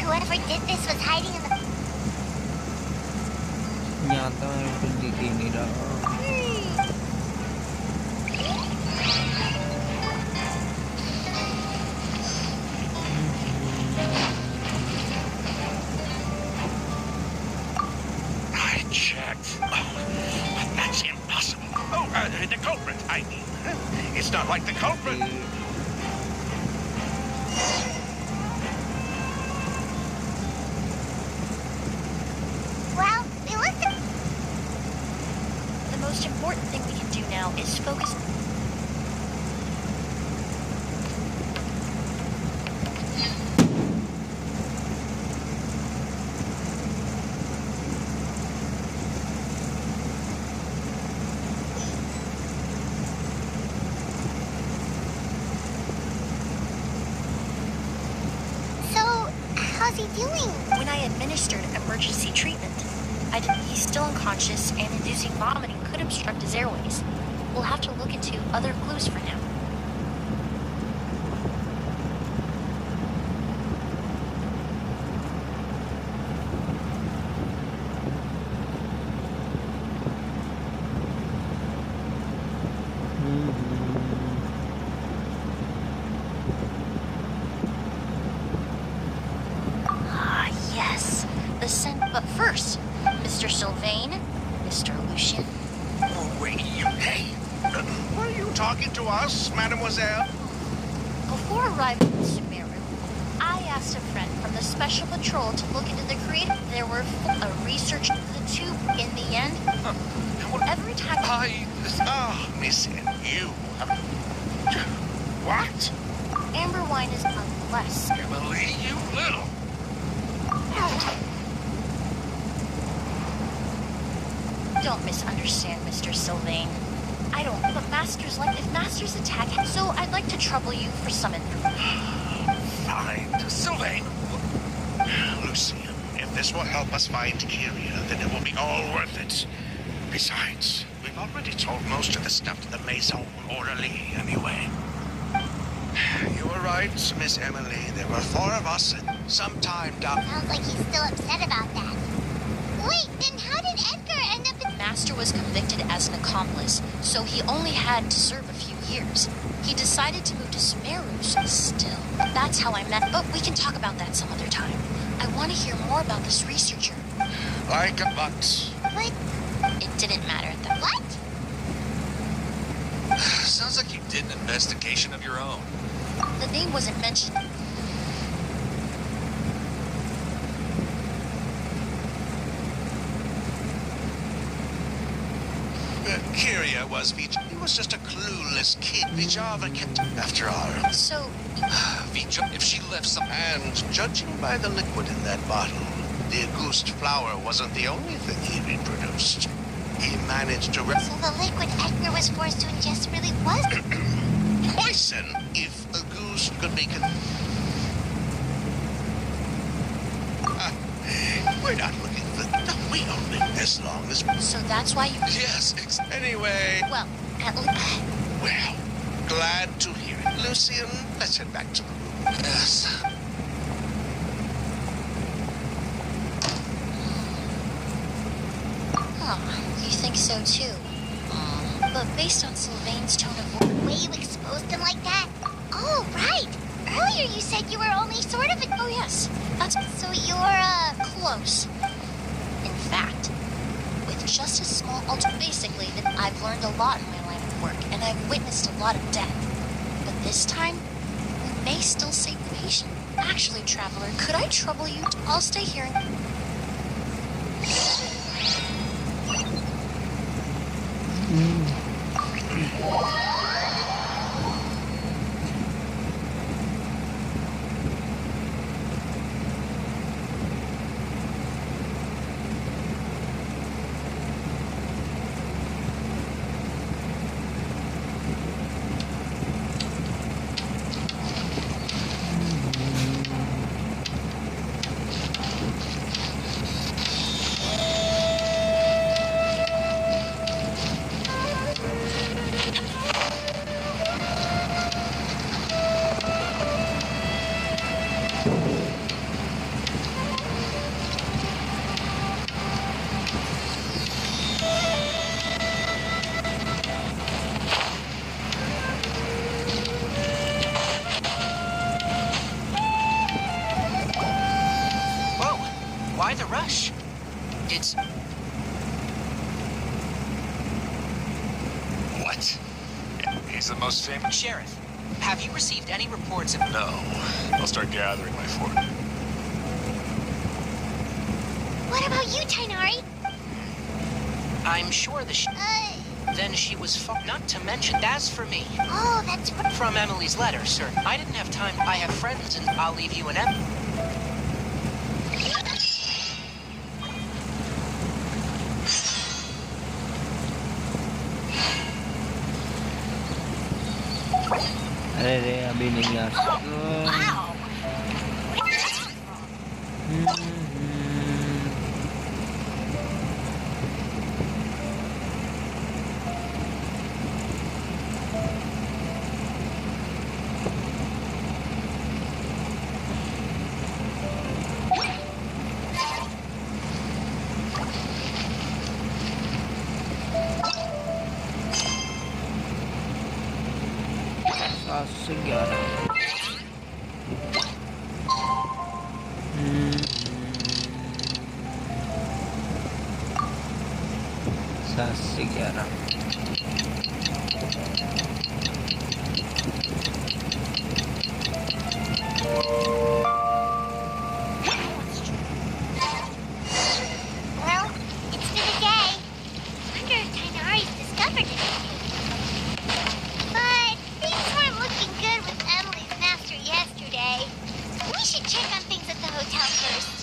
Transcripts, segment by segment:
whoever did this was hiding in the... Nyata di sini dah. I checked. Oh, but that's impossible. Oh, the culprit, I mean. It's not like the culprit. Well, we looked at... The most important thing we can do now is focus. How's he doing? When I administered emergency treatment, he's still unconscious, and inducing vomiting could obstruct his airways. We'll have to look into other clues for now. But first, Mr. Sylvain, Mr. Lucian. Oh, wait, hey. Were you talking to us, mademoiselle? Before arriving in Sumeru, I asked a friend from the Special Patrol to look into the creative. There were a research into the tube. In the end, every time Miss, you. What? Amber wine is unless. Emily, you little. Don't misunderstand, Mr. Sylvain. I don't, but if Masters attack, so I'd like to trouble you for some information. Fine. Sylvain. Lucian, if this will help us find Kyria, then it will be all worth it. Besides, we've already told most of the stuff to the Maison orderly, anyway. You were right, Miss Emily. There were 4 of us and sometime down... Sounds like he's still upset about that. Wait, then how did Edgar end up in... Master was convicted as an accomplice, so he only had to serve a few years. He decided to move to Sumeru, so still. That's how I met, but we can talk about that some other time. I want to hear more about this researcher. Like a butt. What? It didn't matter at that. What? Sounds like you did an investigation of your own. The name wasn't mentioned. Kyria was Vijay. He was just a clueless kid. Vijava kept after all. So... Vijay, if she left some... And judging by the liquid in that bottle, the Auguste flower wasn't the only thing he reproduced. He managed to... So the liquid Edgar was forced to ingest really was... poison, if Auguste could be we're not looking for... We don't live this long as... So that's why you... Yes, anyway... Well, at least... Well, glad to hear it. Lucian, let's head back to the room. Yes. Huh, you think so too. But based on Sylvain's tone of voice... The way you exposed him like that? Oh, right! Earlier you said you were only sort of a... Oh, yes. That's... So you're, close. In fact, with just a small basically, that I've learned a lot in my line of work, and I've witnessed a lot of death. But this time, we may still save the patient. Actually, Traveler, could I trouble you? I'll stay here and... Why the rush? It's... What? He's the most famous... Sheriff, have you received any reports of... No. I'll start gathering my fortune. What about you, Tainari? I'm sure the Then she was not to mention, as for me. Oh, that's... From Emily's letter, sir. I didn't have time. I have friends and I'll leave you an Aray, abis ningyari. Wow! Sasig Sasig Well, it's been a day. Wonder if Tainari's discovered anything. But things weren't looking good with Emily's master yesterday. We should check on things at the hotel first.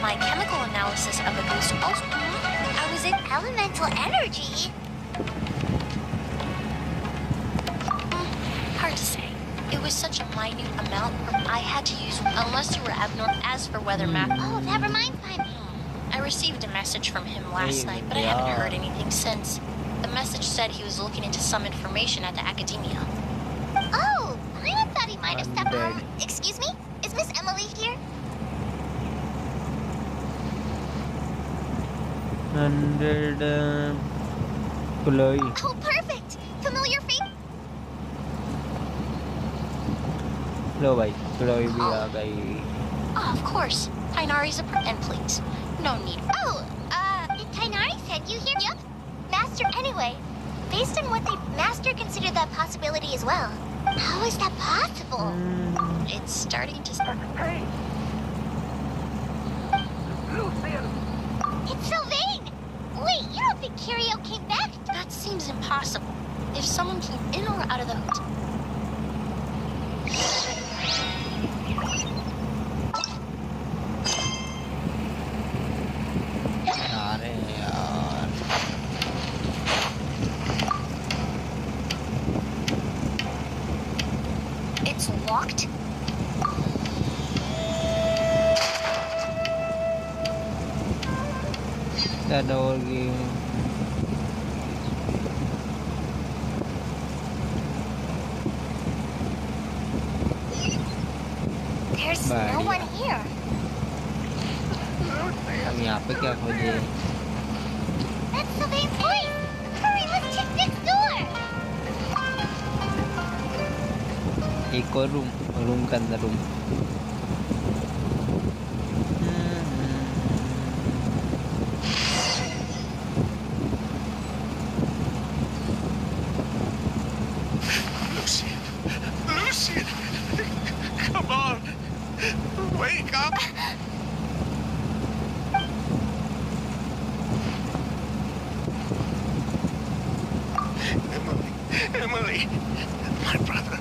My chemical analysis of the boost also... I was in elemental energy. Hard to say. It was such a minute amount I had to use unless you were abnormal. As for weather map... Oh, that reminds me. I received a message from him last night, but I haven't heard anything since. The message said he was looking into some information at the academia. Oh, I thought he might have stepped on. Excuse me? Is Miss Emily here? Tuloy. Oh, perfect. Familiar face. Hello, bhai. Tuloy biya kay... Oh, of course. Tainari's a... And please, no need. Oh, Tainari said you here? Yep. Master, anyway. Based on what Master considered that possibility as well. How is that possible? It's starting to... Hey! It's Sylvain! Wait, you don't think Kirio came back? That seems impossible. If someone came in or out of the hotel... It's locked? There's no one here. That's Sylvain's voice! Hurry, let's check next door! एक और room के अंदर room. Lucian! Lucian! Come on! Wake up! Emily! My brother.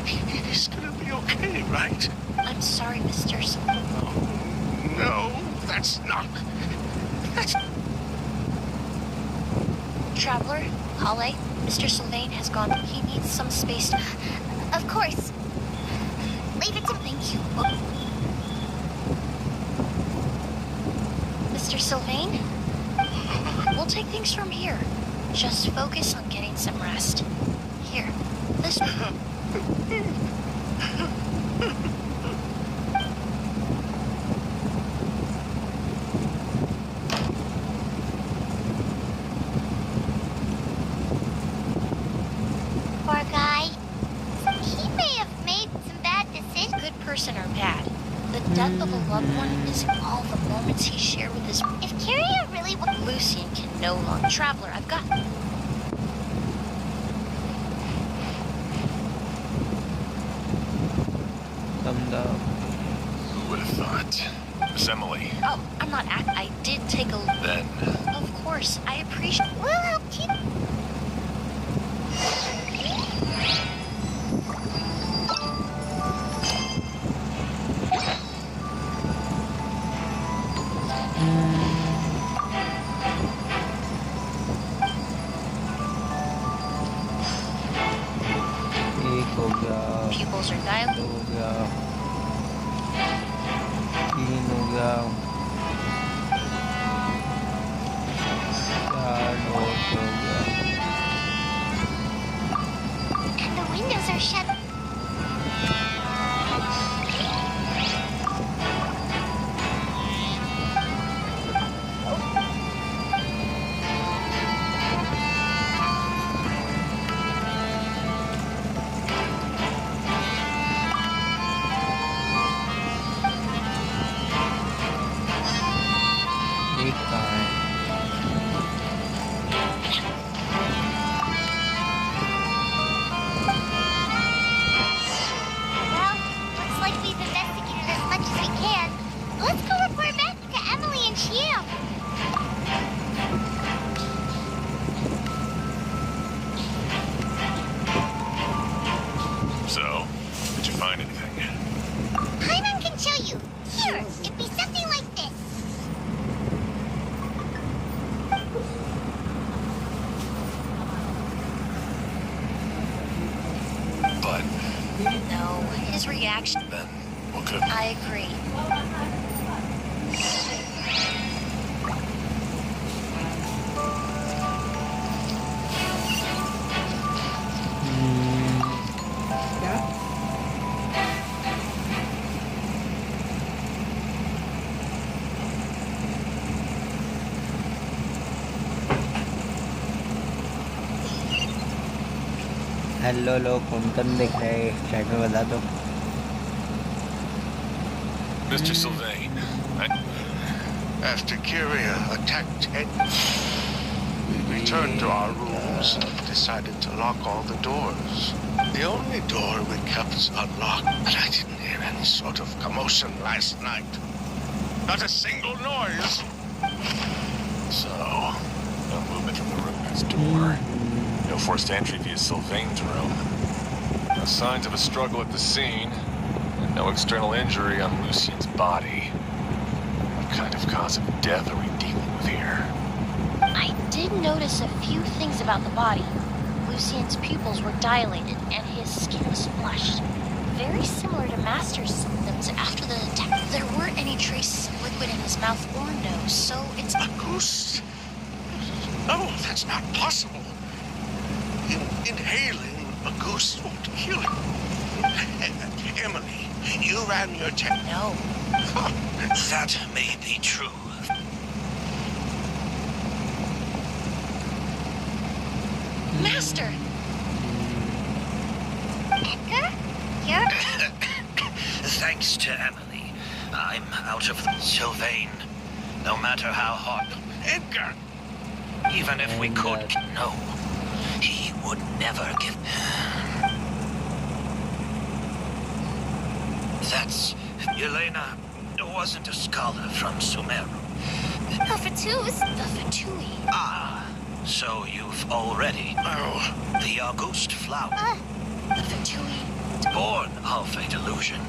He's gonna be okay, right? I'm sorry, Mr. No, that's not... That's... Traveler, Holly, Mr. Sylvain has gone. He needs some space. Of course. Leave it to me. Thank you. Mr. Sylvain? We'll take things from here. Just focus on getting some rest. Here, this... Poor guy. He may have made some bad decisions. Good person or bad. The death of a loved one is all the moments he shared with his... If Kyria really was... Lucian can no longer... Traveler, I've got... thumbs up. Who would have thought? Miss Emily. Oh, I'm not I did take a... Then, Of course, I appreciate... We'll help keep... एक हो गया, Pupils are dilated. दो हो गया, तीन हो गया, चार नोट हो गया। And the windows are shut. एक कहाँ है? Well, looks like we've investigated as much as we can. Let's go report back to Emily and Shield. so, did you find anything? Paimon can show you. Here, it'd be something like this. But No, his reaction... then, what could... I agree. Hello लोग, कौन देख रहे हैं chat में बता दो। Mr. Sylvain, After Kyria attacked Ed, we returned to our rooms and decided to lock all the doors. The only door we kept unlocked, but I didn't hear any sort of commotion last night. Not a single noise. so, no movement from the room next door. No forced entry via Sylvain's room. No signs of a struggle at the scene. And no external injury on Lucian's body. What kind of cause of death are we dealing with here? I did notice a few things about the body. Lucian's pupils were dilated and his skin was flushed. Very similar to Master's symptoms after the attack. There weren't any traces of liquid in his mouth or nose, so it's... A goose? No, that's not possible. Inhaling a goose won't kill him. Emily, you ran your test. No. That may be true. Master! Edgar? Thanks to Emily, I'm out of Sylvain. No matter how hard. Edgar! Even if we could, no. He would never give. That's. Yelena wasn't a scholar from Sumeru. The Fatui. Ah, so you've already. Oh, the August flower. The Fatui. Born of a delusion.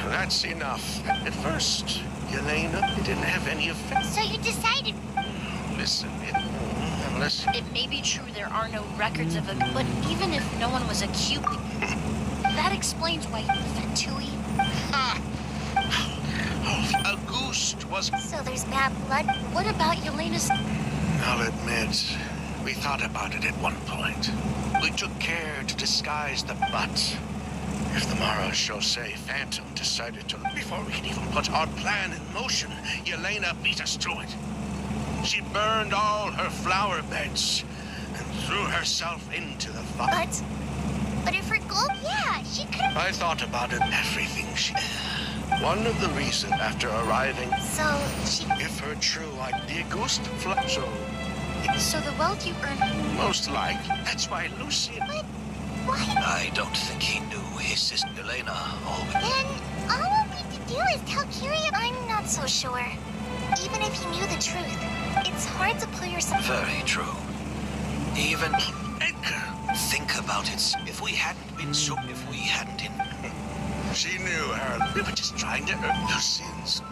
That's enough. At first, Yelena didn't have any effect. So you decided. Listen, unless... It may be true there are no records of a, but even if no one was acute, that explains why Fatui. August was... So there's bad blood. What about Yelena's? I'll admit, we thought about it at one point. We took care to disguise the butt. If the Mara Chaussee Phantom decided to... Before we could even put our plan in motion, Yelena beat us to it. She burned all her flower beds and threw herself into the fire. But if her goal, yeah, she could have. I thought about it, everything she... One of the reasons after arriving... So she. If her true idea goes to So the wealth you earn. most likely. That's why Lucian... Why? I don't think he knew his sister Yelena always. Then all we need to do is tell Kiria. I'm not so sure. Even if he knew the truth, it's hard to pull yourself. Very true. Even Edgar, think about it. If we hadn't been so, if we hadn't in. She knew her. We were just trying to earn Lucian's.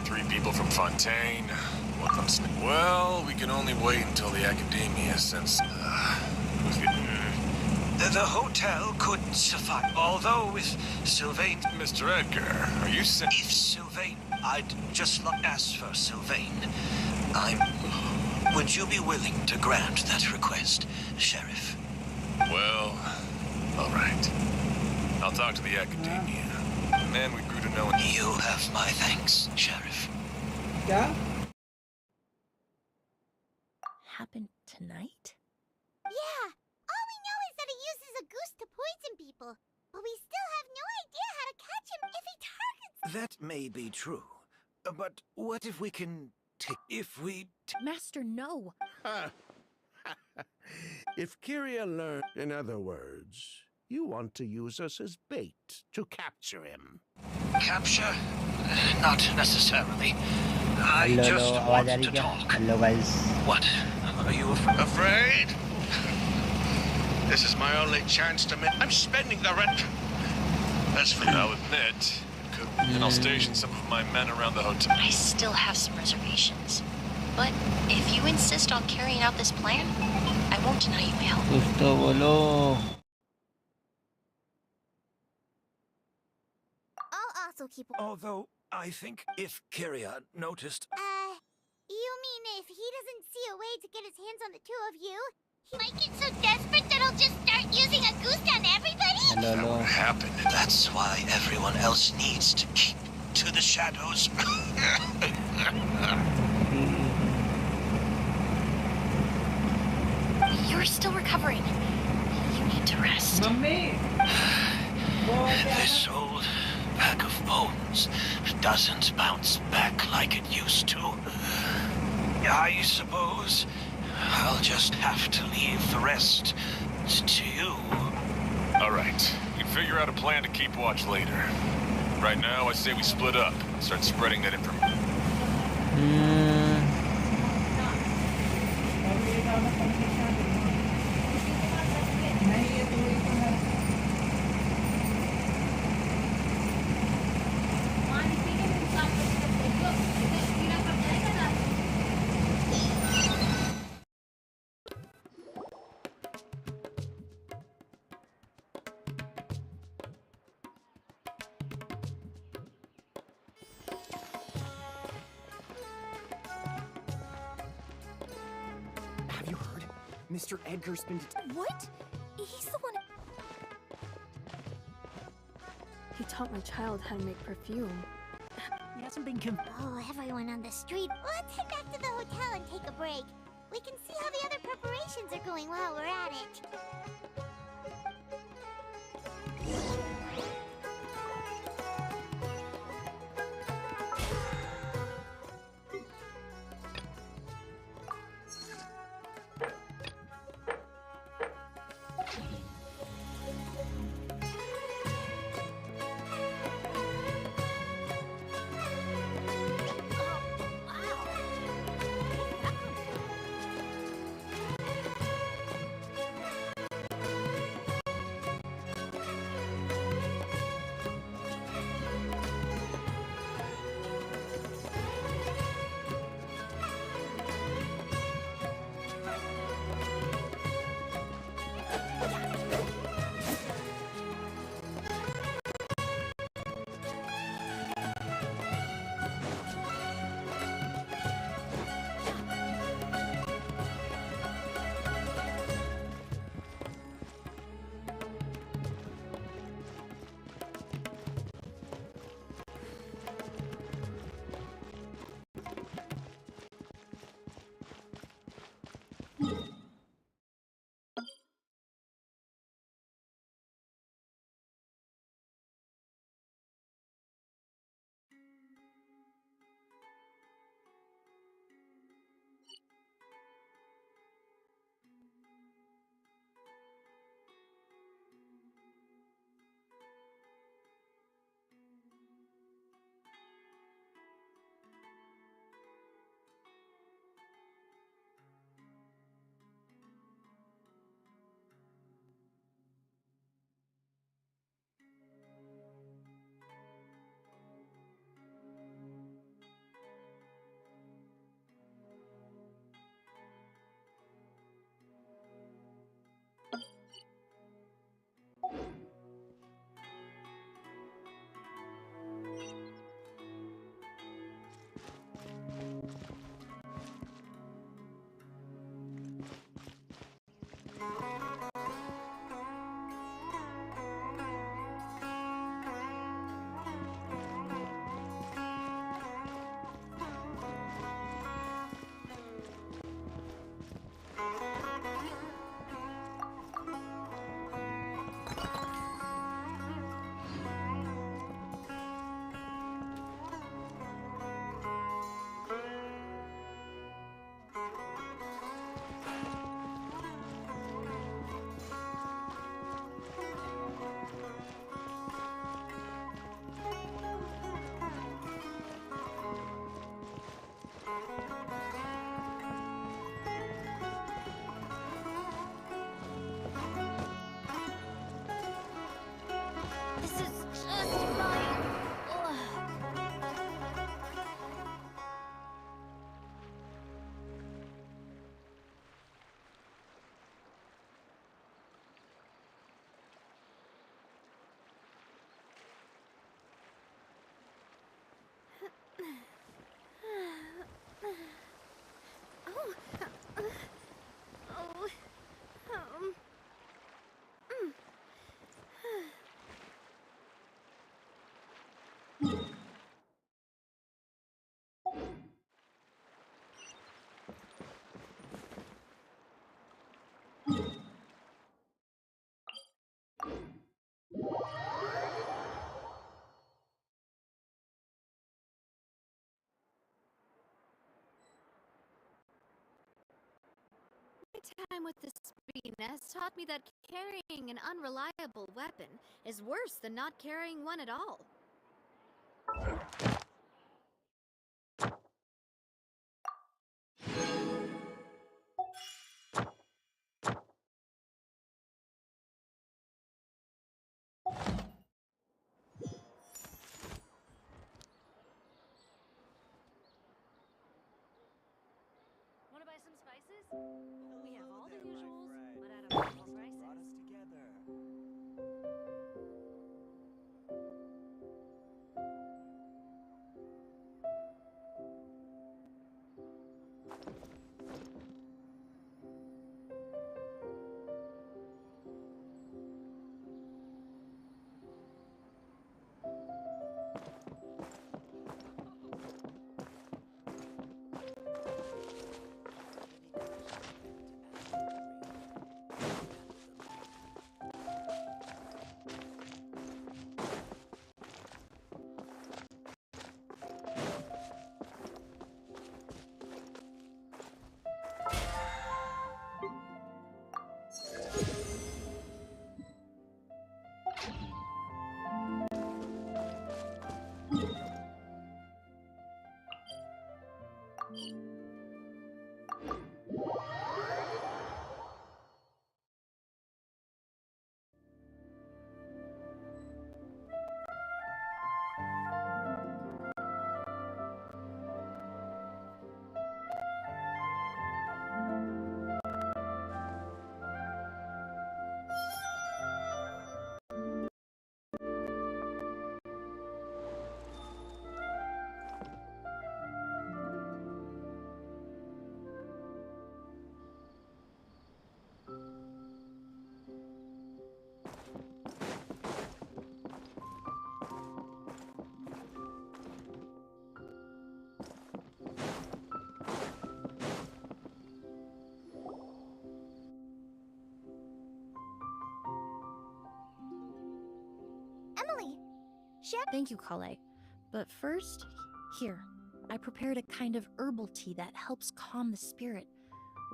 3 people from Fontaine. One from Smith. Well, we can only wait until the Academia sends. Who's getting? The hotel could suffice. Although with Sylvain, Mr. Edgar, are you saying? if Sylvain, I'd just ask for Sylvain. Would you be willing to grant that request, Sheriff? Well, all right. I'll talk to the Academia. The man we grew to know. You have my thanks, Sheriff. Yeah? Happened tonight? Yeah. All we know is that he uses a goose to poison people, but we still have no idea how to catch him if he targets. That may be true, but what if we can Master, no. If Kiria learned, in other words, you want to use us as bait to capture him. capture? Not necessarily. I hello just आवाज आ want रही to क्या talk. Hello guys What? Are you afraid? Afraid? This is my only chance to make... I'm spending the rent. As for I'll admit, and I'll station some of my men around the hotel. I still have some reservations. But if you insist on carrying out this plan, I won't deny you my help. कुछ तो बोलो I'll also keep. Although, I think if Kiria noticed... You mean if he doesn't see a way to get his hands on the two of you, he might get so desperate that he'll just start using a goose on everybody? Hello That hello would happen. That's why everyone else needs to keep to the shadows. You're still recovering. You need to rest. Mummy This old bag of bones doesn't bounce back like it used to. I suppose I'll just have to leave the rest to you. All right. We can figure out a plan to keep watch later. Right now, I say we split up. Start spreading that information. Have you heard? Mr. Edgar's been What? He's the one. He taught my child how to make perfume. He hasn't been Oh, everyone on the street. Let's head back to the hotel and take a break. We can see how the other preparations are going while we're at it. This is just my luck. Oh. Oh. My time with the Spina has taught me that carrying an unreliable weapon is worse than not carrying one at all. Want to buy some spices? We have all the usuals, but at affordable prices. Thank you, Kale. But first, here. I prepared a kind of herbal tea that helps calm the spirit.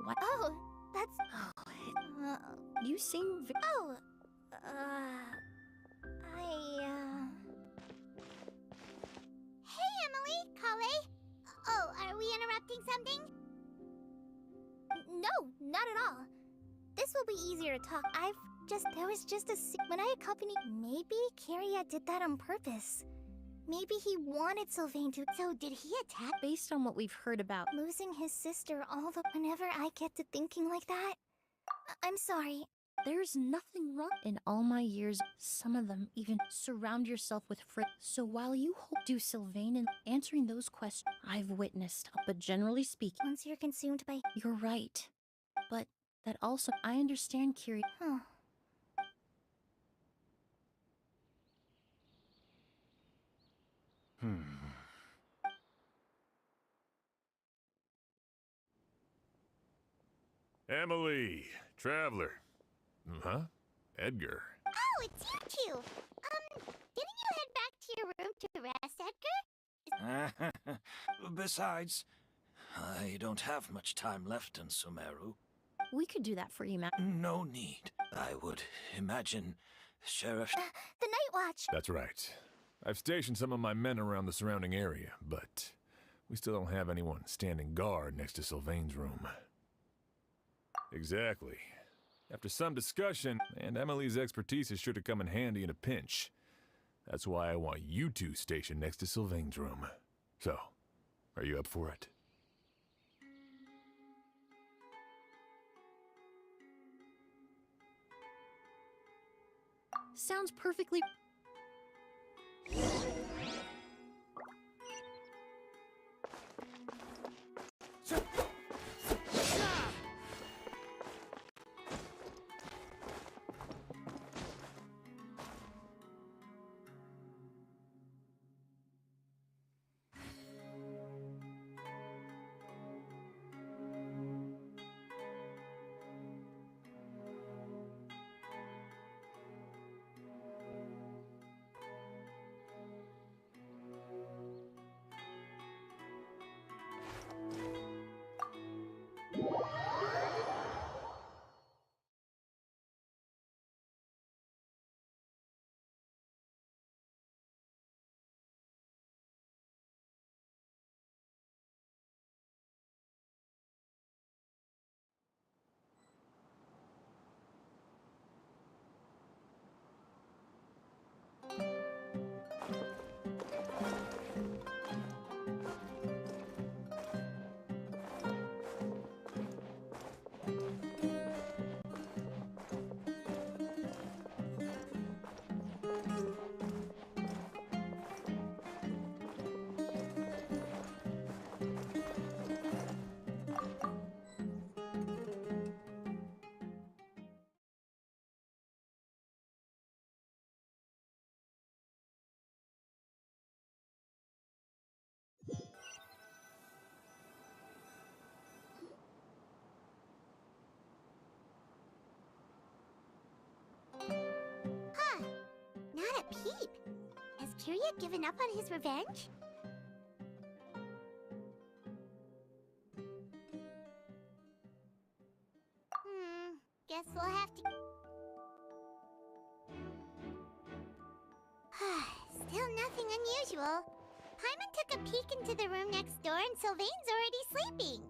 What? Oh, that's... You seem Hey, Emily, Kale. Oh, are we interrupting something? No, not at all. This will be easier to talk. There was just a... When I accompanied... Maybe Kiria did that on purpose. Maybe he wanted Sylvain to... So did he attack? Based on what we've heard about Losing his sister Whenever I get to thinking like that... I'm sorry. there's nothing wrong in all my years. Some of them even surround yourself with friends. So while you do Sylvain and answering those questions, I've witnessed. But generally speaking, Once you're consumed by... you're right. But that also, I understand, Kiria. Huh. Emily, Traveler. Huh? Edgar. Oh, it's you two. Didn't you head back to your room to rest, Edgar? Besides, I don't have much time left in Sumeru. We could do that for you, Matt. No need. I would imagine Sheriff... The Night Watch. That's right. I've stationed some of my men around the surrounding area, but we still don't have anyone standing guard next to Sylvain's room. Exactly. After some discussion, and Emily's expertise is sure to come in handy in a pinch. That's why I want you two stationed next to Sylvain's room. So, are you up for it? Sounds perfectly... Huh. Not a peep. Has Kiria given up on his revenge? Guess we'll have to... Still nothing unusual. Paimon took a peek into the room next door and Sylvain's already sleeping.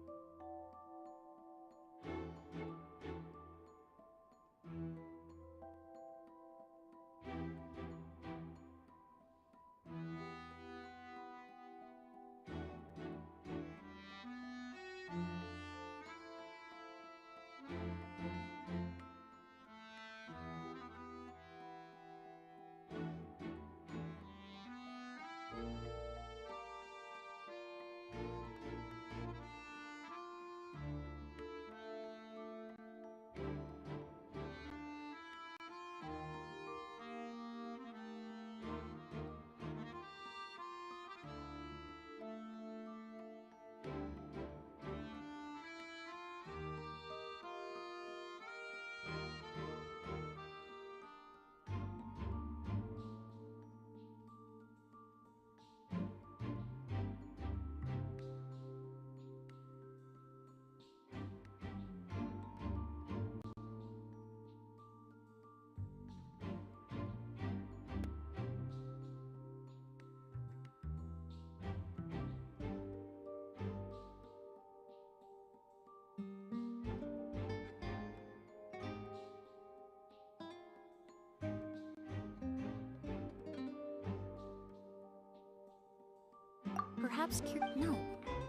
Perhaps No,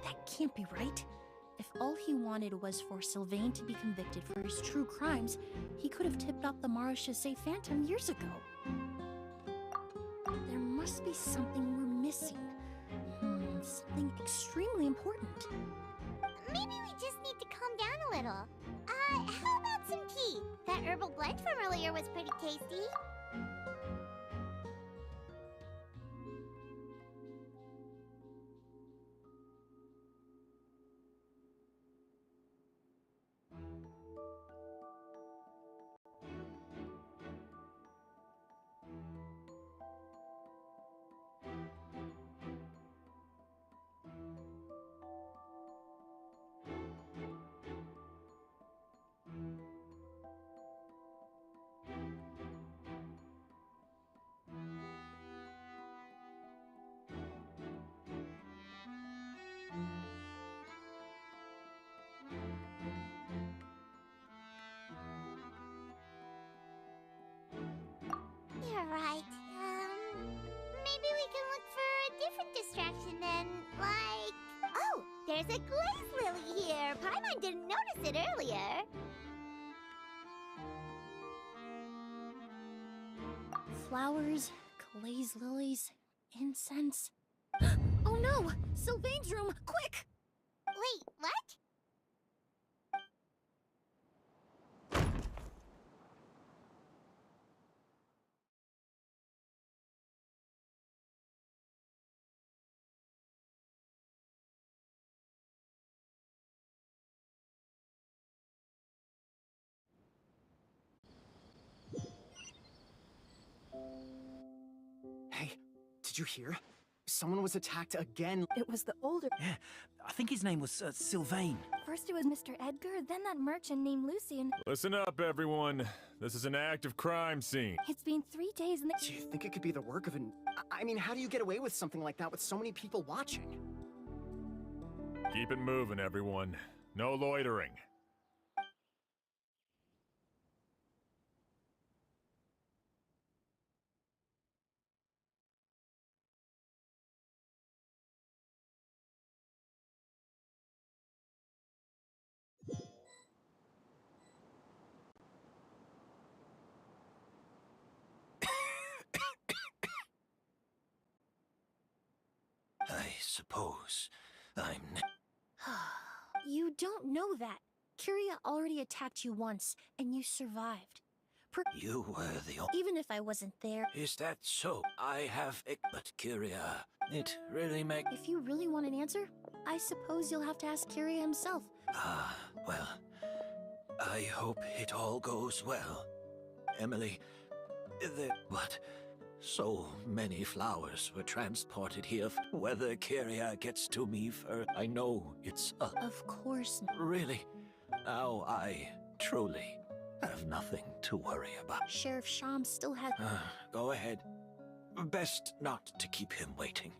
that can't be right. If all he wanted was for Sylvain to be convicted for his true crimes, he could have tipped off the Marechaussee Phantom years ago. There must be something we're missing. Something extremely important. Maybe we just need to calm down a little. How about some tea? That herbal blend from earlier was pretty tasty. You're right. Maybe we can look for a different distraction then, like... Oh, there's a glaze lily here. Paimon didn't notice it earlier. Flowers, glaze lilies, incense. Oh no! Sylvain's room! Quick! Wait, what? Hey, did you hear? Someone was attacked again. It was the older... Yeah, I think his name was Sylvain. First it was Mr. Edgar, then that merchant named Lucian. Listen up, everyone. This is an active crime scene. It's been 3 days and Do you think it could be the work of an... I mean, how do you get away with something like that with so many people watching? Keep it moving, everyone. No loitering. I suppose I'm... You don't know that. Curia already attacked you once, and you survived. You were the Even if I wasn't there, Is that so? I have... But Kyria, it really makes... if you really want an answer, I suppose you'll have to ask Curia himself. Well, I hope it all goes well. Emily, but so many flowers were transported here. Whether Kyria gets to me first, I know it's Of course not. Really? Now I truly have nothing to worry about. Sheriff Sham still has... Go ahead. Best not to keep him waiting.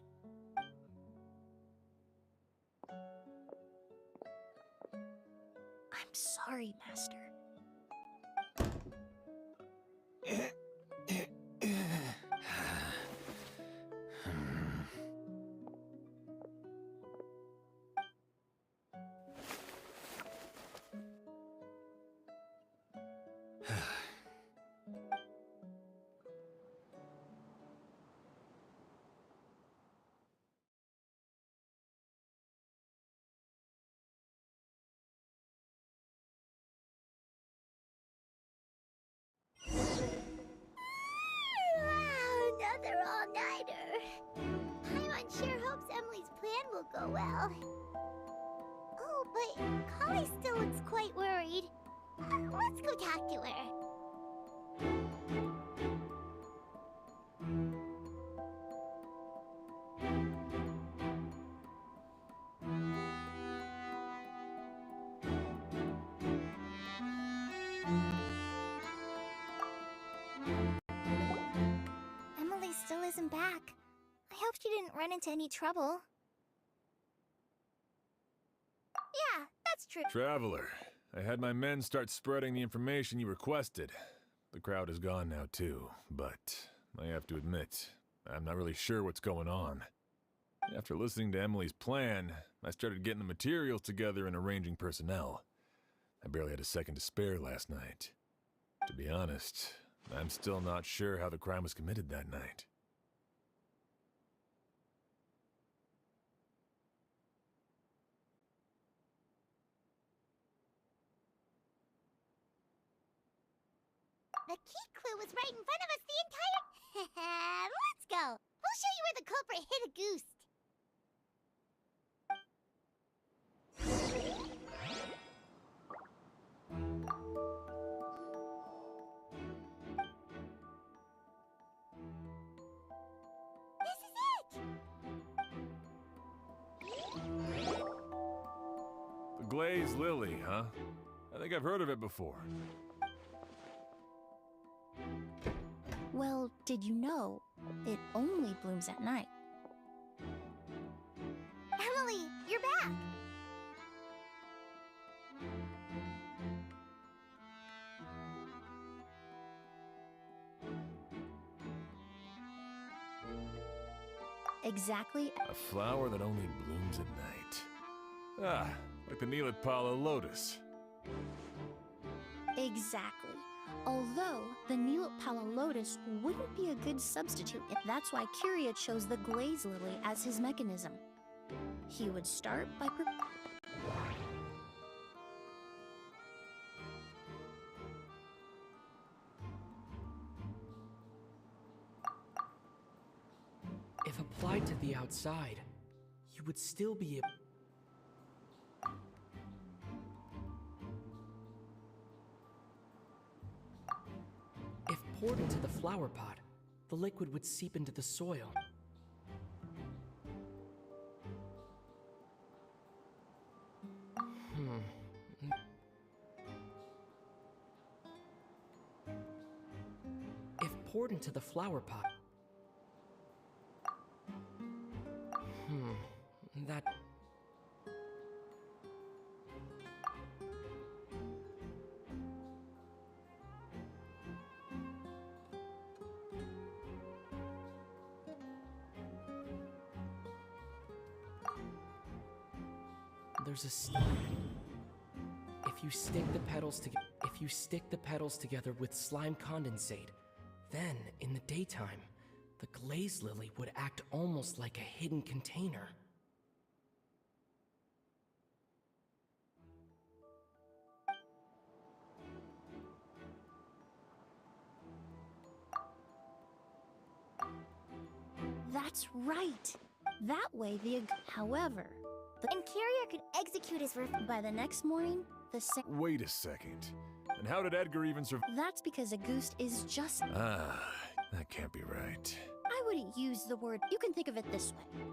I'm sorry, Master. Wow, another all-nighter. Paimon sure hopes Emily's plan will go well. Oh, but Kali still looks quite worried. Let's go talk to her. Emily still isn't back. I hope she didn't run into any trouble. Yeah, that's true. Traveler, I had my men start spreading the information you requested. The crowd is gone now too, but I have to admit, I'm not really sure what's going on. After listening to Emily's plan, I started getting the materials together and arranging personnel. I barely had a second to spare last night. To be honest, I'm still not sure how the crime was committed that night. The key clue was right in front of us the entire... Let's go! We'll show you where the culprit hid a goose. This is it! The glazed lily, huh? I think I've heard of it before. Well, did you know it only blooms at night? Emily, you're back! Exactly. A flower that only blooms at night. Ah, like the Neelitpala lotus. Exactly. Although the Neelitpala lotus wouldn't be a good substitute. That's why Kyria chose the glaze lily as his mechanism. He would start by If applied to the outside, you would still be able... If poured into the flower pot, the liquid would seep into the soil. If poured into the flower pot... that... There's a if you stick the petals together with slime condensate, then in the daytime, the glaze lily would act almost like a hidden container. That's right. That way however, And Kyria could execute his by the next morning, the same... Wait a second. And how did Edgar even survive? That's because a goose is just... Ah, that can't be right. I wouldn't use the word... You can think of it this way.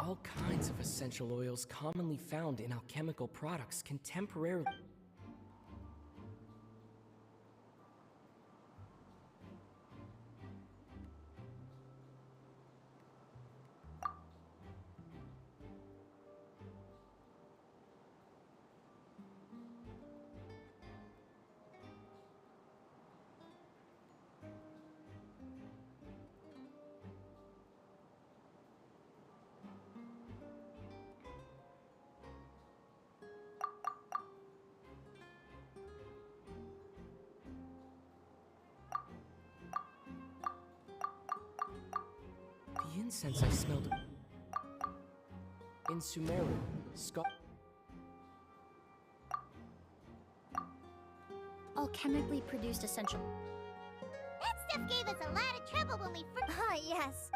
All kinds of essential oils commonly found in alchemical products can temporarily... The incense I smelled in Sumeru, alchemically produced essential. That stuff gave us a lot of trouble when we first... Ah, yes.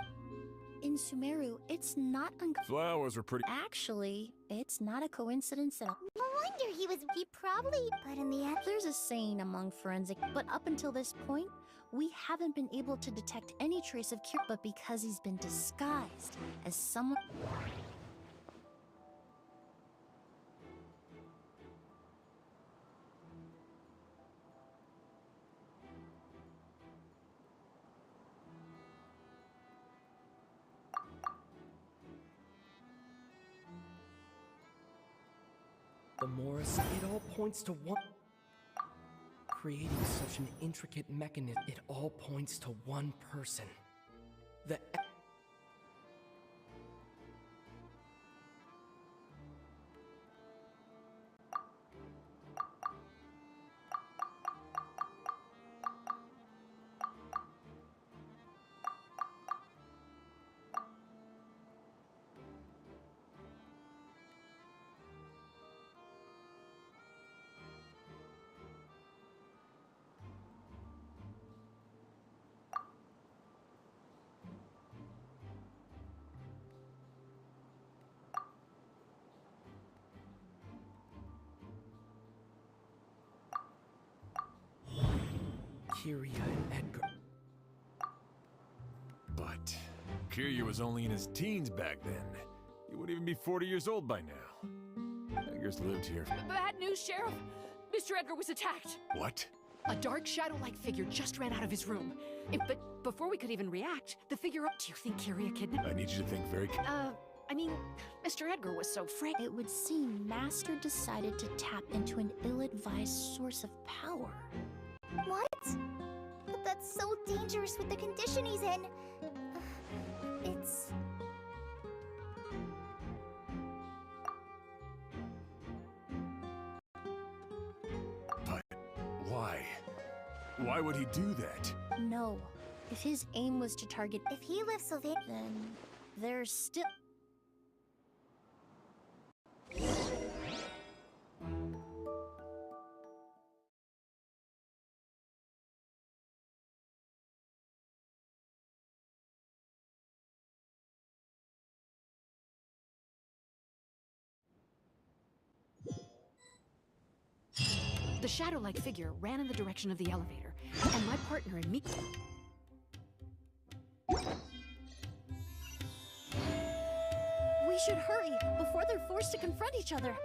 In Sumeru, it's not Flowers were pretty... Actually, it's not a coincidence at all. No wonder he probably... But in the end... There's a saying among forensic, but up until this point, we haven't been able to detect any trace of Kiryu, but because he's been disguised as someone... The more it all points to one. Creating such an intricate mechanism, it all points to one person. The Kiryu and Edgar. But Kiryu was only in his teens back then. He wouldn't even be 40 years old by now. Edgar's lived here. Bad news, Sheriff. Mr. Edgar was attacked. What? A dark shadow-like figure just ran out of his room. But before we could even react, the figure... Do you think Kiryu kidnapped... I need you to think very... I mean, Mr. Edgar was so frank... It would seem Master decided to tap into an ill-advised source of power. What? But that's so dangerous with the condition he's in. It's... But why? Why would he do that? No. If his aim was to target... If he left Sylvain... Then there's still... The shadow-like figure ran in the direction of the elevator, and my partner and me... We should hurry before they're forced to confront each other.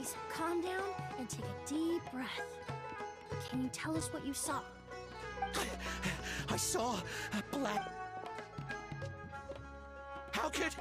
Please, calm down and take a deep breath. Can you tell us what you saw? I saw a black... How could...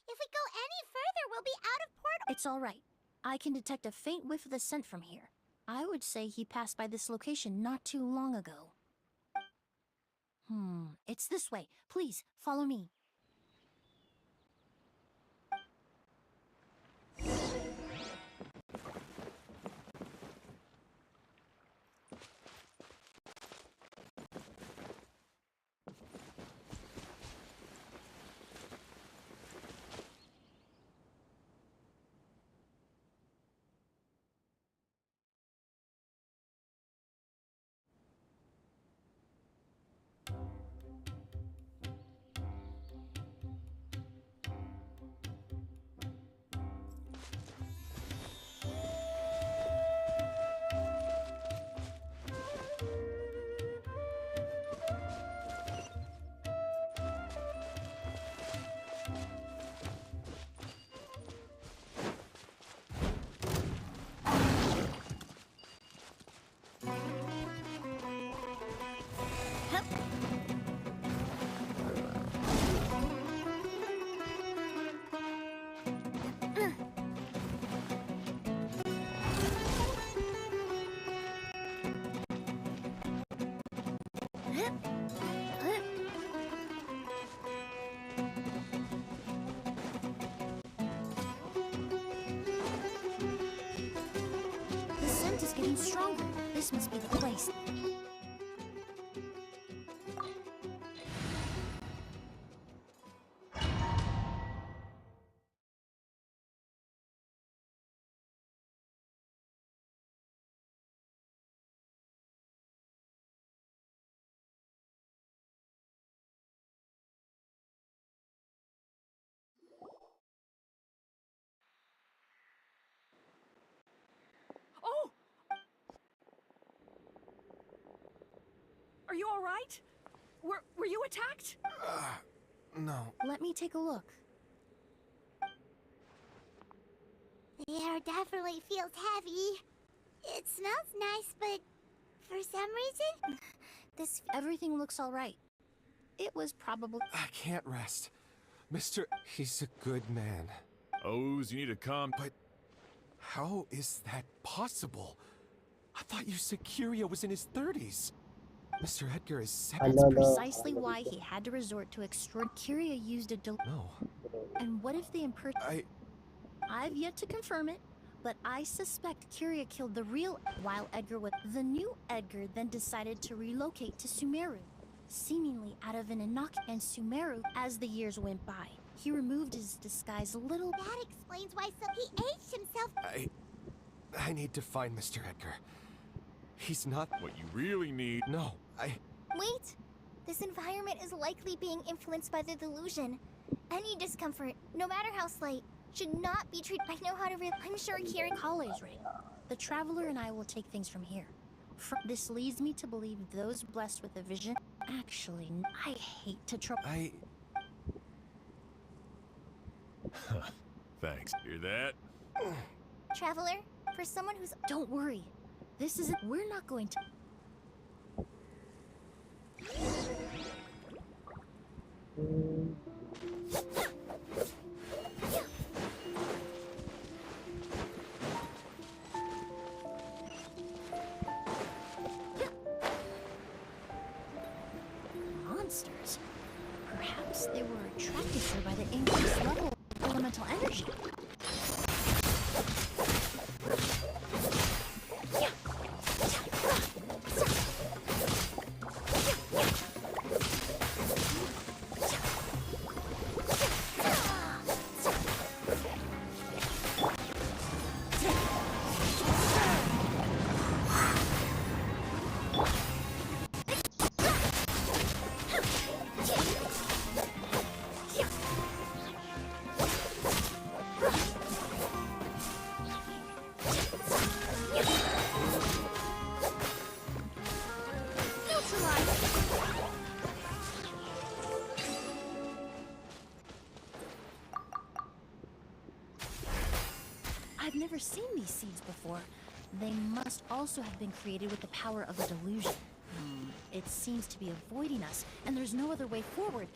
If we go any further, we'll be out of portal. It's all right. I can detect a faint whiff of the scent from here. I would say he passed by this location not too long ago. It's this way. Please, follow me. The scent is getting stronger. This must be the place. Oh! Are you all right? Were you attacked? No. Let me take a look. The air definitely feels heavy. It smells nice, but for some reason, Everything looks all right. It was probably... I can't rest. Mister, he's a good man. O's, you need to calm... But how is that possible? I thought you said Kiria was in his 30s. Mr. Edgar is That's precisely why he had to resort to Kiria used a No. And what if the I've yet to confirm it, but I suspect Kiria killed the real while Edgar was... The new Edgar then decided to relocate to Sumeru, seemingly out of an and Sumeru, as the years went by. He removed his disguise a little... That explains why he aged himself. I need to find Mr. Edgar. He's not... What you really need... No, Wait! This environment is likely being influenced by the delusion. Any discomfort, no matter how slight, should not be treated. I know how to I'm sure Kira College ring. The Traveler and I will take things from here. This leads me to believe those blessed with a vision... Actually, I hate to trouble... Thanks. Hear that? Traveler, for someone who's... Don't worry. This isn't... We're not going to... Monsters. Perhaps they were attracted here by the increased level of elemental energy. I've never seen these seeds before. They must also have been created with the power of a delusion. It seems to be avoiding us, and there's no other way forward.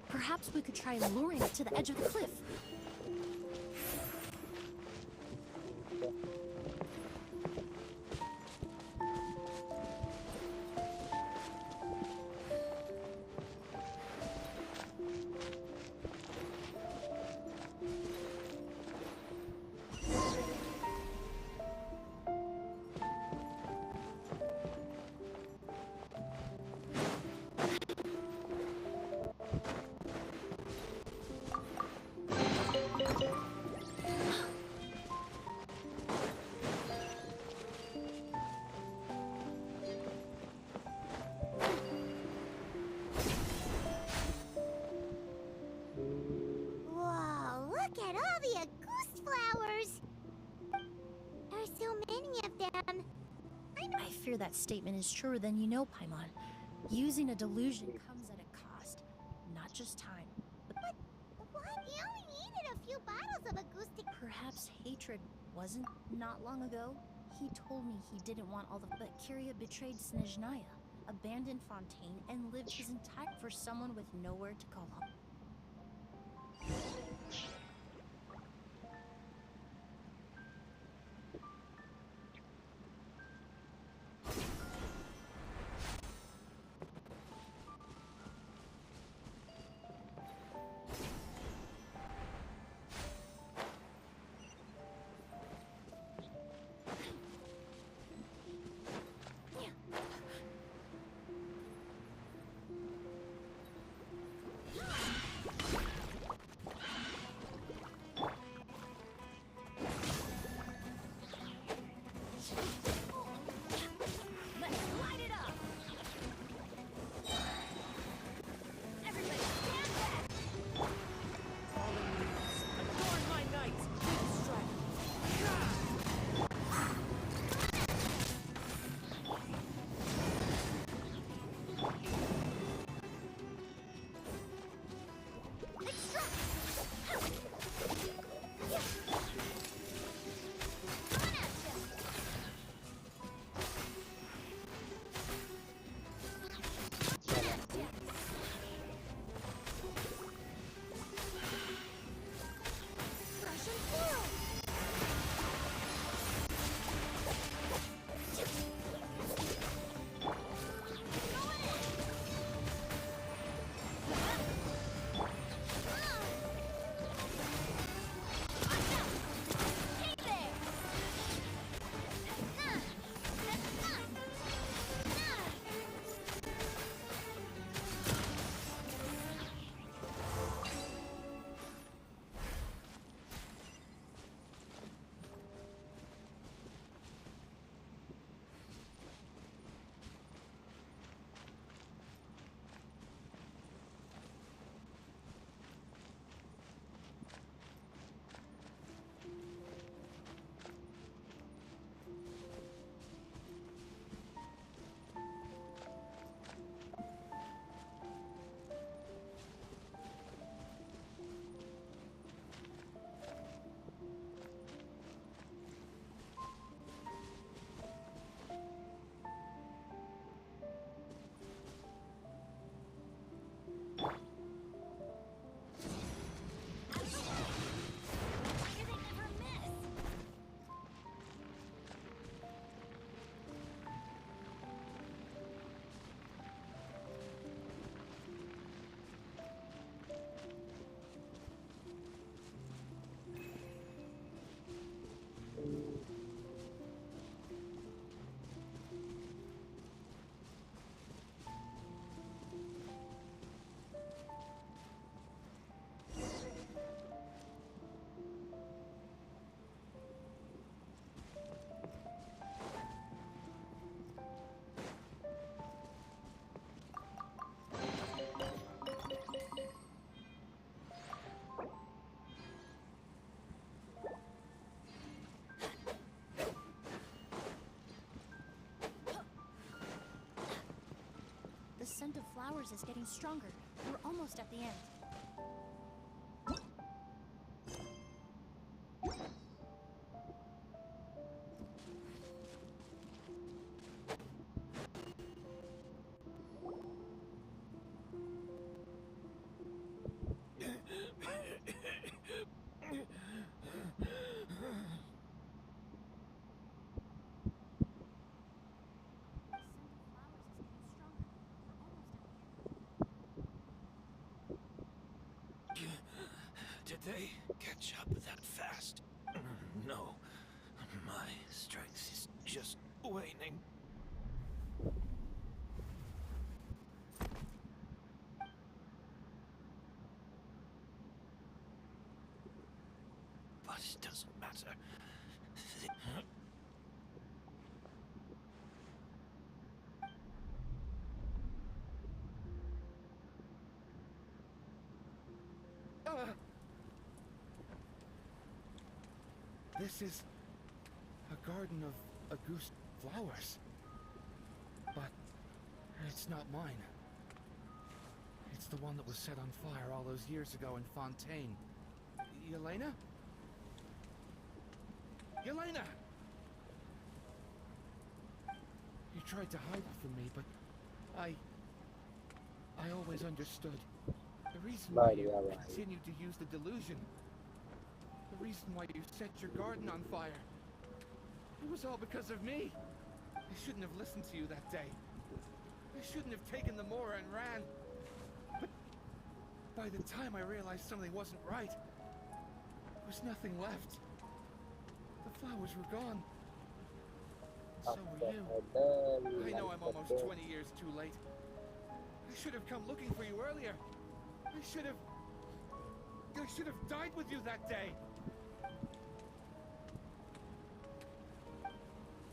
Perhaps we could try luring it to the edge of the cliff. Whoa, look at all the Auguste flowers! There are so many of them. I fear that statement is truer than you know, Paimon. Using a delusion comes at a cost. Not just time, but... What? He only needed a few bottles of Auguste. Perhaps hatred wasn't not long ago. He told me he didn't want all the... But Kyria betrayed Snezhnaya, abandoned Fontaine, and lived his entire... for someone with nowhere to call home. The scent of flowers is getting stronger. We're almost at the end. Did they catch up that fast? No. My strength is just waning. But it doesn't matter. This is a garden of Auguste flowers. But it's not mine. It's the one that was set on fire all those years ago in Fontaine. Yelena? Yelena! You tried to hide it from me, but I always understood. The reason why you continued to use the delusion, the reason why you set your garden on fire, it was all because of me. I shouldn't have listened to you that day. I shouldn't have taken the Mora and ran. But by the time I realized something wasn't right, there was nothing left. The flowers were gone. And so were you. I know I'm almost 20 years too late. I should have come looking for you earlier. I should have died with you that day.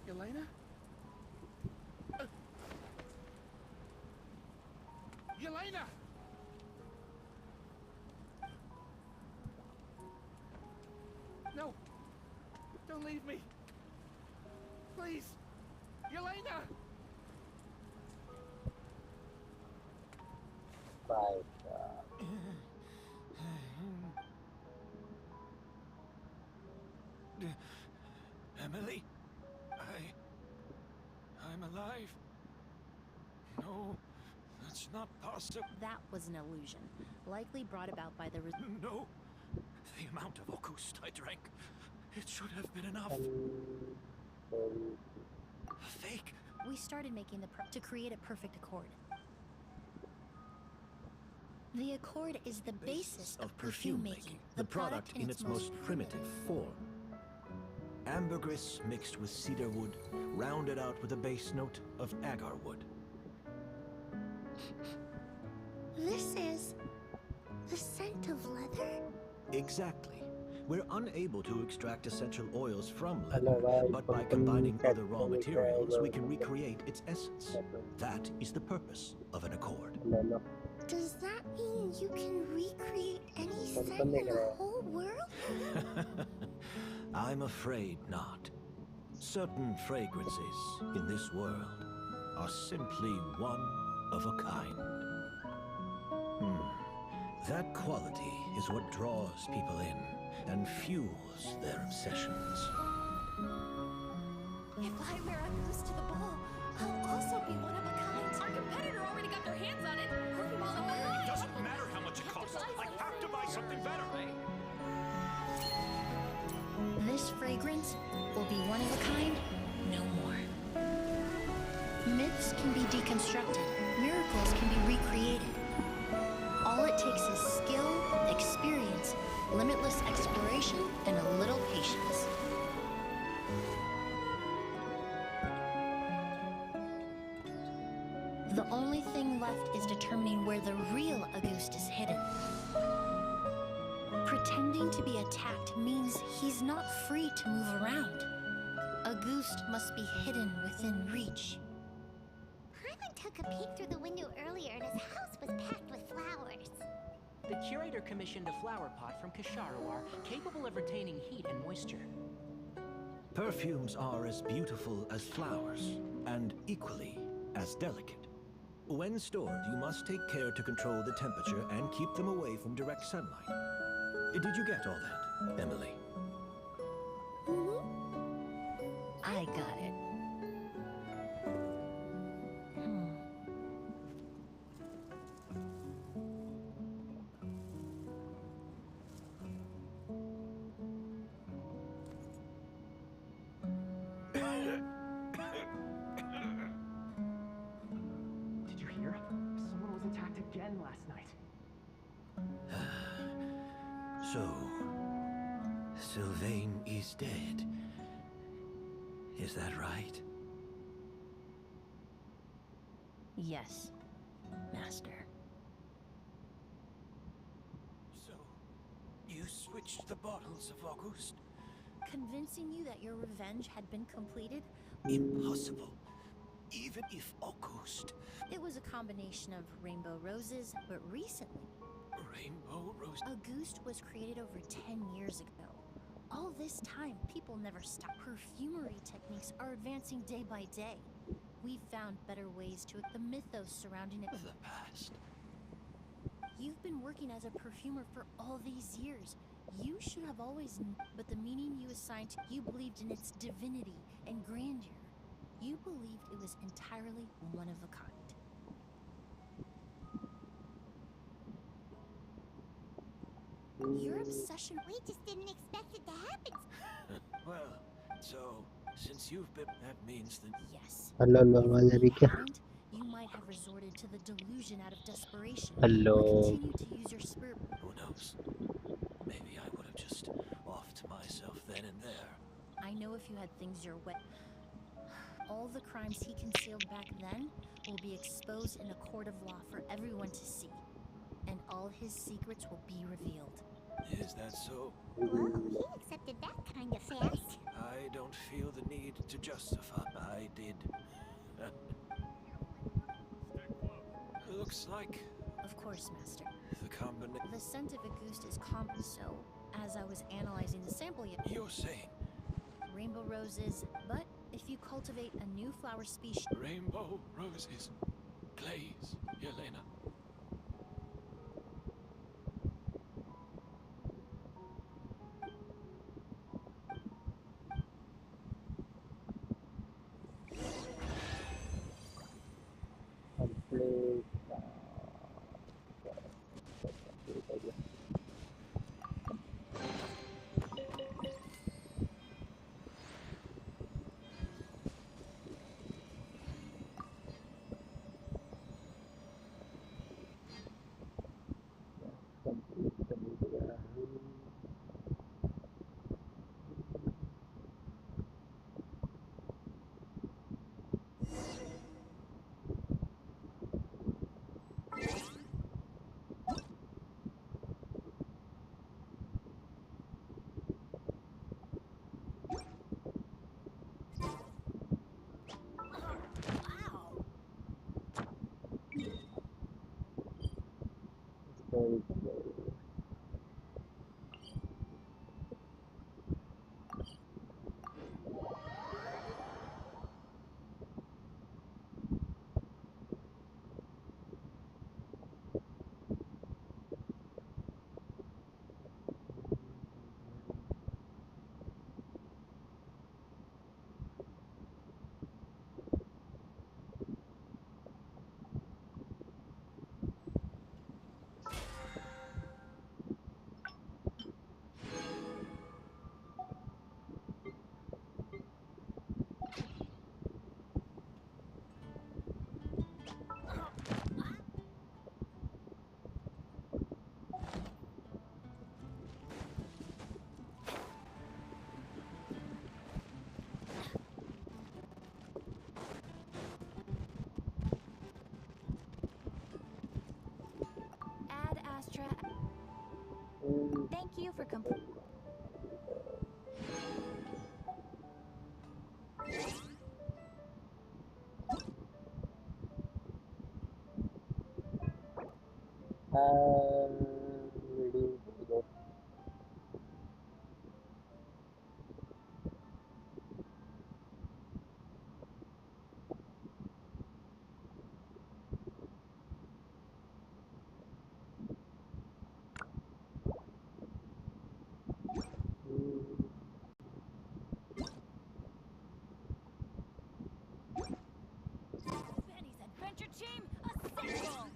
Yelena? Yelena! No! Don't leave me! Please! Yelena! Emily? I'm alive. No, that's not possible. That was an illusion, likely brought about by the No, the amount of Auguste I drank, it should have been enough. Fake. We started making to create a perfect accord. The accord is the basis of perfume making, the product in its most primitive form. Ambergris mixed with cedar wood, rounded out with a base note of agar wood. This is the scent of leather? Exactly. We're unable to extract essential oils from leather, but by combining other raw materials, we can recreate its essence. That is the purpose of an accord. Does that mean you can recreate any scent in the whole world? I'm afraid not. Certain fragrances in this world are simply one of a kind. That quality is what draws people in and fuels their obsessions. If I wear Auguste to the ball, I'll also be one of a kind. Our competitor already got their hands on it. It doesn't matter how much it costs. I have to buy something better. This fragrance will be one of a kind, no more. Myths can be deconstructed, miracles can be recreated. All it takes is skill, experience, limitless exploration, and a little patience. The only thing left is determining where the real Auguste is hidden. Pretending to be attacked means he's not free to move around. Auguste must be hidden within reach. Paimon took a peek through the window earlier and his house was packed with flowers. The curator commissioned a flower pot from Kasharawar, capable of retaining heat and moisture. Perfumes are as beautiful as flowers, and equally as delicate. When stored, you must take care to control the temperature and keep them away from direct sunlight. Did you get all that, Emily? I got it. Did you hear? Someone was attacked again last night. So, Sylvain is dead. Is that right? Yes, Master. So, you switched the bottles of August? Convincing you that your revenge had been completed? Impossible. Even if August... It was a combination of rainbow roses, but recently... Rainbow rose... Auguste was created over 10 years ago. All this time, people never stopped. Perfumery techniques are advancing day by day. We've found better ways to... The mythos surrounding it... The past. You've been working as a perfumer for all these years. You should have always known, but the meaning you assigned to... You believed in its divinity and grandeur. You believed it was entirely one of a kind. Your obsession... We just didn't expect it to happen. Well, so, since you've been... That means that... Yes. Hello, Valeria. You might have resorted to the delusion out of desperation. Hello. Or continued to use your spirit... Who knows? Maybe I would have just offed myself then and there. I know if you had things your way... All the crimes he concealed back then will be exposed in a court of law for everyone to see. And all his secrets will be revealed. Is that so? Whoa, he accepted that kind of fast. I don't feel the need to justify. I did. Looks like... Of course, Master. The combination... The scent of Auguste is common, so... As I was analyzing the sample... You're saying... Rainbow roses, but if you cultivate a new flower species... Rainbow roses. Glaze, Yelena. Thank you for completing. Ready to go. team assemble!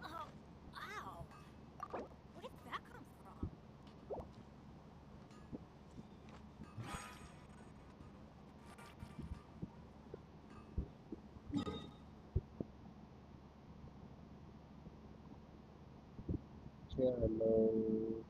Oh, ow! Where did that come from? Hello.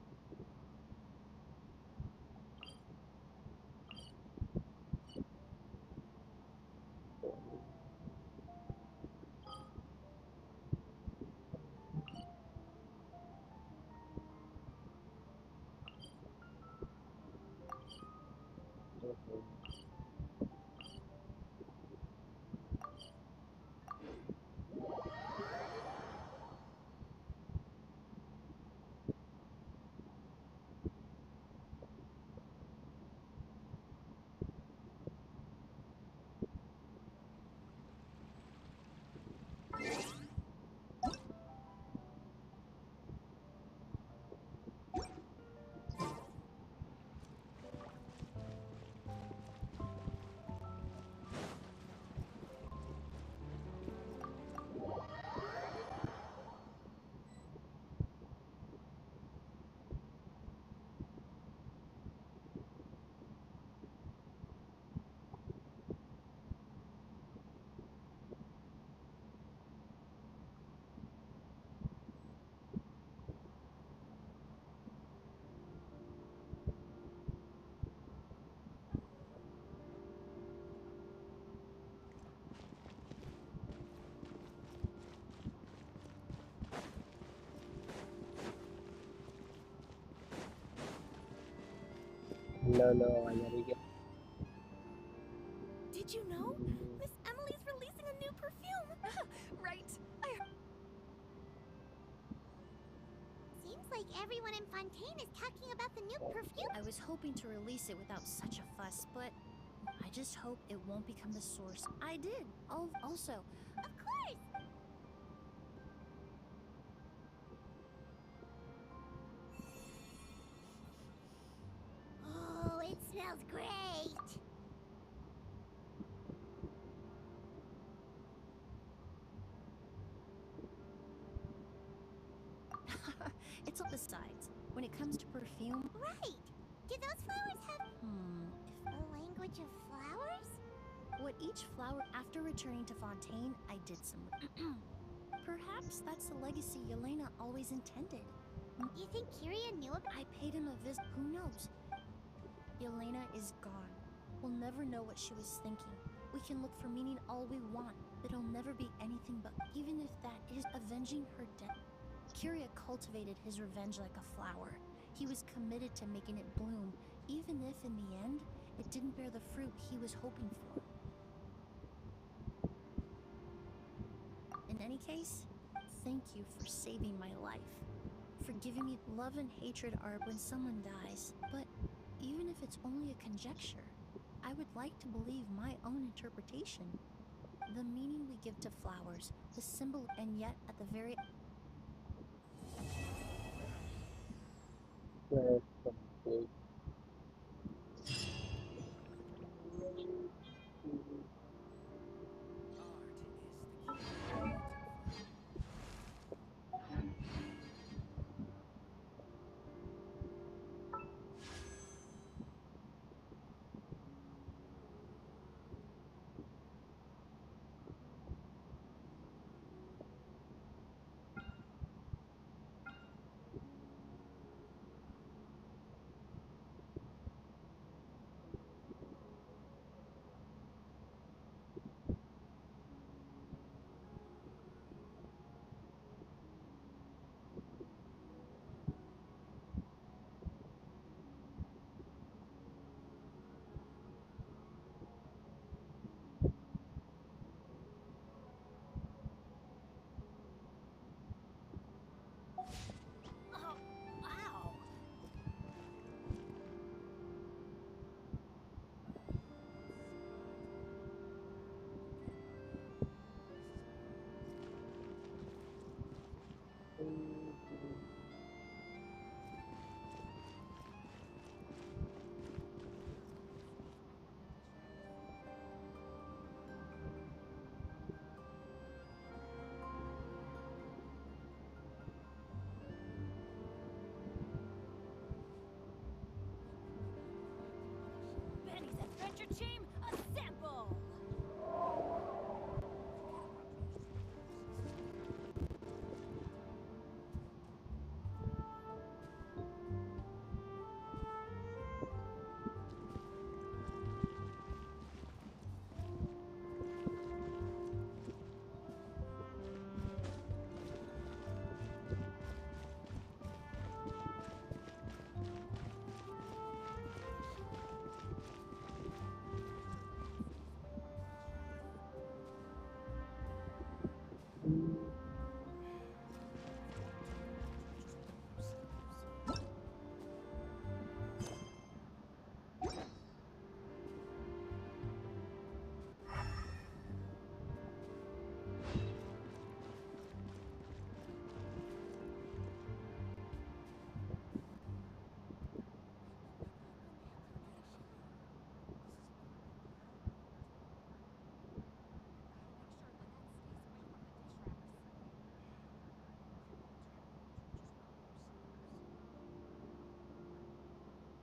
Hello, Did you know? Miss Emily's releasing a new perfume! Right. Seems like everyone in Fontaine is talking about the new perfume. I was hoping to release it without such a fuss, but I just hope it won't become the source. I did. Also, Of course! Oh, it smells great! it's all besides. When it comes to perfume, Right! Do those flowers have a language of flowers? what each flower after returning to Fontaine, I did some. Perhaps that's the legacy Yelena always intended. You think Kiria knew about? I paid him a visit. Who knows? Yelena is gone. We'll never know what she was thinking. We can look for meaning all we want, but it'll never be anything but, even if that is avenging her death. Kiria cultivated his revenge like a flower. He was committed to making it bloom, even if in the end, it didn't bear the fruit he was hoping for. In any case, thank you for saving my life. For giving me love and hatred are when someone dies, but even if it's only a conjecture, I would like to believe my own interpretation. The meaning we give to flowers, the symbol, and yet at the very complete.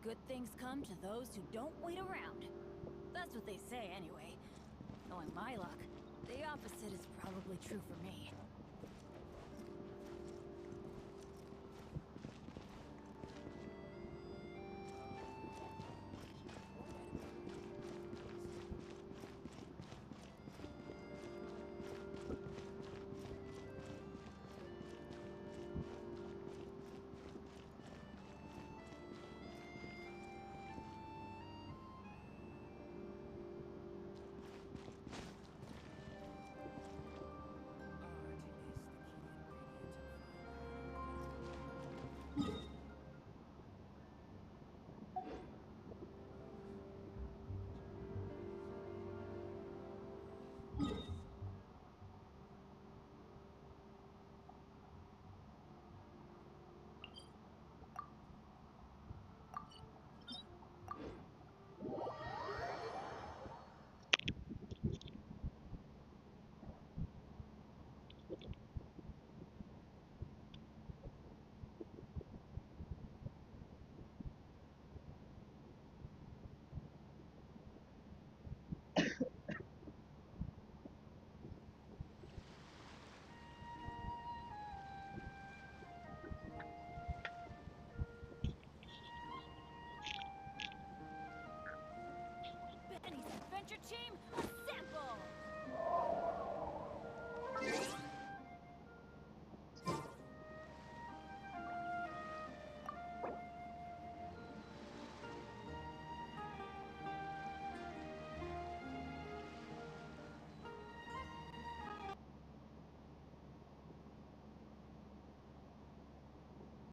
Good things come to those who don't wait around. That's what they say anyway. Knowing my luck, the opposite is probably true for me. Benny's adventure team,